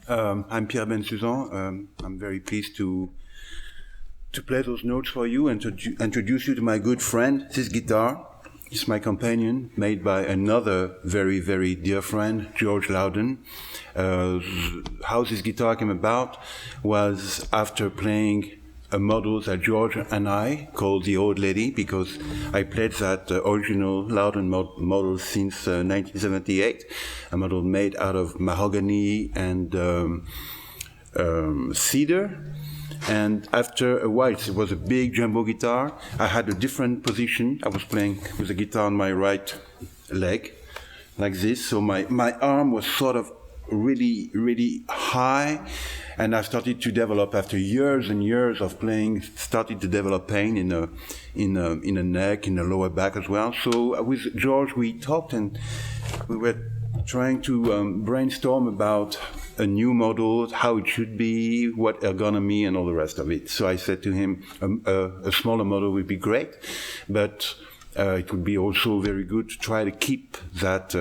I'm Pierre Bensusan. I'm very pleased to play those notes for you and to introduce you to my good friend. This guitar is my companion, made by another very, very dear friend, George Lowden. How this guitar came about was after playing a model that George and I called the Old Lady, because I played that original Lowden model since 1978, a model made out of mahogany and cedar. And after a while, it was a big jumbo guitar. I had a different position. I was playing with the guitar on my right leg, like this. So my arm was sort of really, really high. And I started to develop, after years and years of playing, started to develop pain in the neck, in the lower back as well. So with George, we talked and we were trying to brainstorm about a new model, how it should be, what ergonomy, and all the rest of it. So I said to him, a smaller model would be great, but it would be also very good to try to keep that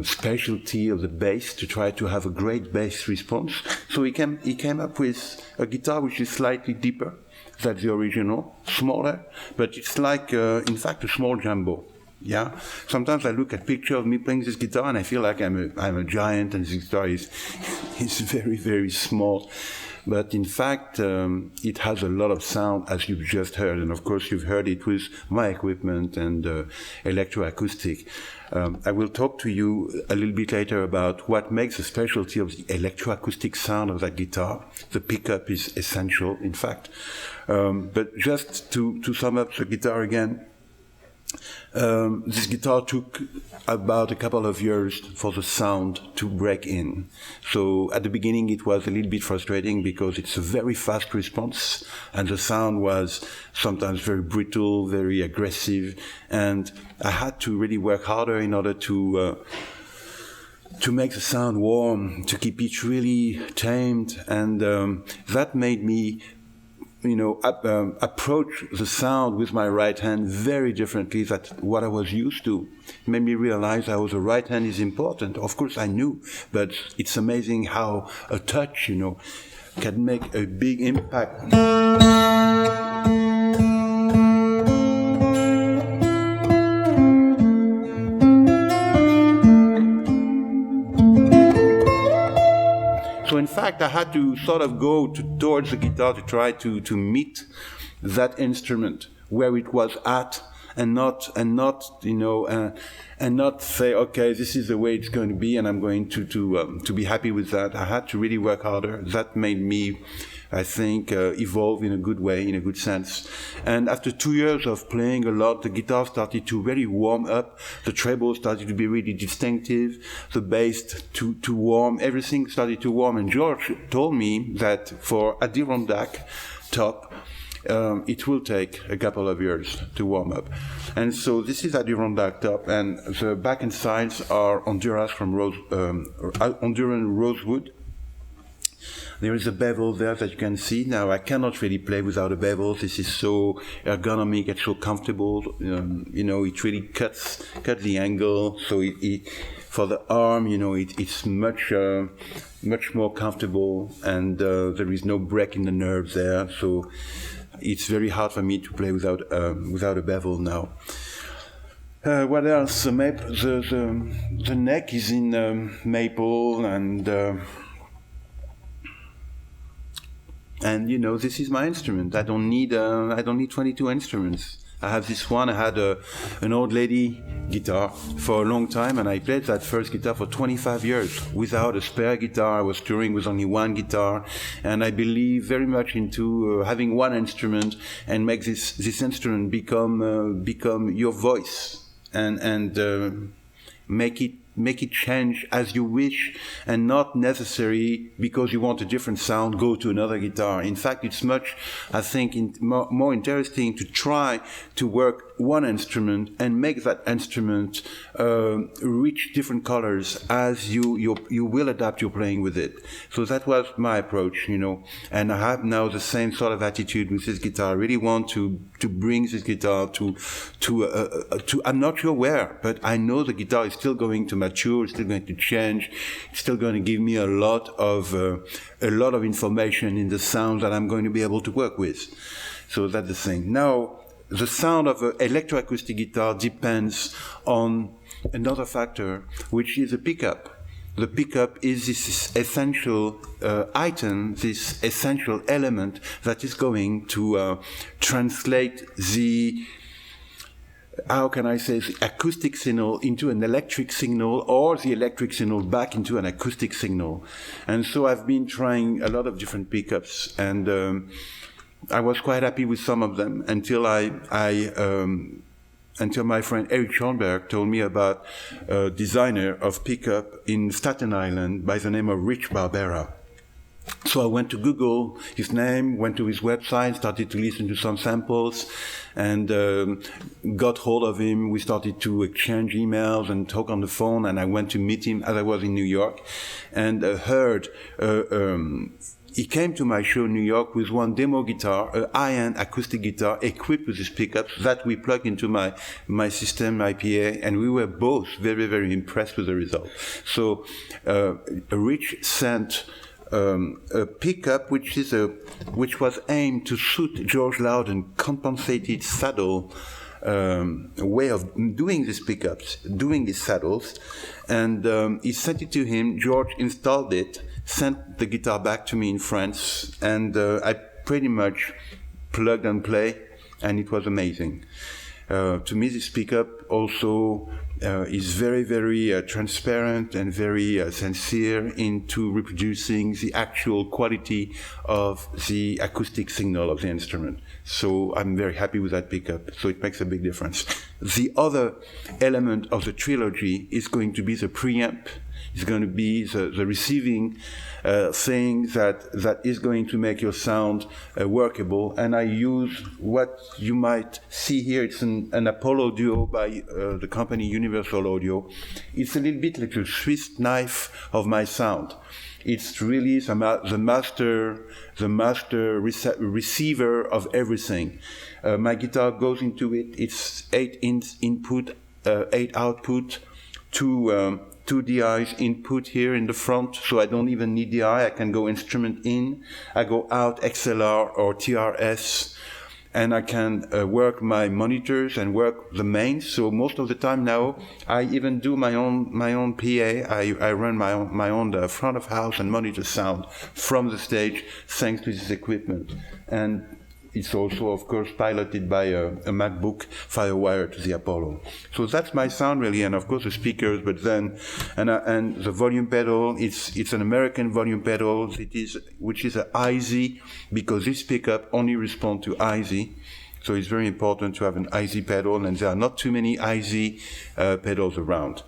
specialty of the bass, to try to have a great bass response. So he came up with a guitar which is slightly deeper than the original, smaller, but it's like, in fact, a small jumbo. Yeah. Sometimes I look at pictures of me playing this guitar and I feel like I'm a giant, and this guitar is very, very small. But in fact, it has a lot of sound, as you've just heard. And of course, you've heard it with my equipment and electroacoustic. I will talk to you a little bit later about what makes the specialty of the electroacoustic sound of that guitar. The pickup is essential, in fact. But just to sum up the guitar again, this guitar took about a couple of years for the sound to break in. So at the beginning it was a little bit frustrating because it's a very fast response and the sound was sometimes very brittle, very aggressive, and I had to really work harder in order to make the sound warm, to keep it really tamed, and that made me approach the sound with my right hand very differently than what I was used to. It made me realize how the right hand is important. Of course I knew, but it's amazing how a touch, can make a big impact. So in fact, I had to sort of go towards the guitar to try to meet that instrument where it was at, and not say, okay, this is the way it's going to be, and I'm going to be happy with that. I had to really work harder. That made me, I think, evolve in a good way, in a good sense. And after 2 years of playing a lot, the guitar started to really warm up. The treble started to be really distinctive. The bass to warm. Everything started to warm. And George told me that for Adirondack top, it will take a couple of years to warm up. And so this is Adirondack top, and the back and sides are Honduran rosewood. There is a bevel there that you can see. Now, I cannot really play without a bevel. This is so ergonomic, it's so comfortable. It really cuts the angle. So it for the arm, it's much more comfortable, and there is no break in the nerves there. So it's very hard for me to play without a bevel now. What else? The neck is in maple, and this is my instrument. I don't need 22 instruments. I have this one. I had an Old Lady guitar for a long time, and I played that first guitar for 25 years without a spare guitar. I was touring with only one guitar, and I believe very much into having one instrument and make this instrument become your voice, and make it change as you wish, and not necessarily because you want a different sound, go to another guitar. In fact, it's much, I think, more interesting to try to work one instrument and make that instrument reach different colors as you will adapt your playing with it. So that was my approach, and I have now the same sort of attitude with this guitar. I really want to bring this guitar to I'm not sure where, but I know the guitar is still going to mature, it's still going to change, it's still going to give me a lot of information in the sound that I'm going to be able to work with. So that's the thing. Now, the sound of an electroacoustic guitar depends on another factor, which is a pickup. The pickup is this essential item, this essential element that is going to translate the, how can I say, the acoustic signal into an electric signal, or the electric signal back into an acoustic signal. And so I've been trying a lot of different pickups, and I was quite happy with some of them until until my friend Eric Schoenberg told me about a designer of pickup in Staten Island by the name of Rich Barbera. So I went to Google his name, went to his website, started to listen to some samples, and got hold of him. We started to exchange emails and talk on the phone, and I went to meet him as I was in New York, and heard he came to my show in New York with one demo guitar, a high-end acoustic guitar equipped with these pickups that we plugged into my system, my PA, and we were both very, very impressed with the result. So Rich sent a pickup which was aimed to suit George Lowden's compensated saddle way of doing these pickups, doing these saddles, and he sent it to him. George installed it, sent the guitar back to me in France, and I pretty much plugged and play, and it was amazing. To me, this pickup also is very, very transparent and very sincere into reproducing the actual quality of the acoustic signal of the instrument. So I'm very happy with that pickup. So it makes a big difference. The other element of the trilogy is going to be the preamp. It's going to be the receiving thing that is going to make your sound workable. And I use what you might see here. It's an Apollo Duo by the company Universal Audio. It's a little bit like a Swiss knife of my sound. It's really the master receiver of everything. My guitar goes into it. It's 8 input, 8 output, two DIs input here in the front, so I don't even need DI. I can go instrument in, I go out XLR or TRS, and I can work my monitors and work the mains. So most of the time now, I even do my own PA. I run my own front of house and monitor sound from the stage, thanks to this equipment. And it's also, of course, piloted by a MacBook Firewire to the Apollo. So that's my sound, really, and of course the speakers. But then, and the volume pedal. It's an American volume pedal. Which is a IZ, because this pickup only responds to IZ. So it's very important to have an IZ pedal, and there are not too many IZ pedals around.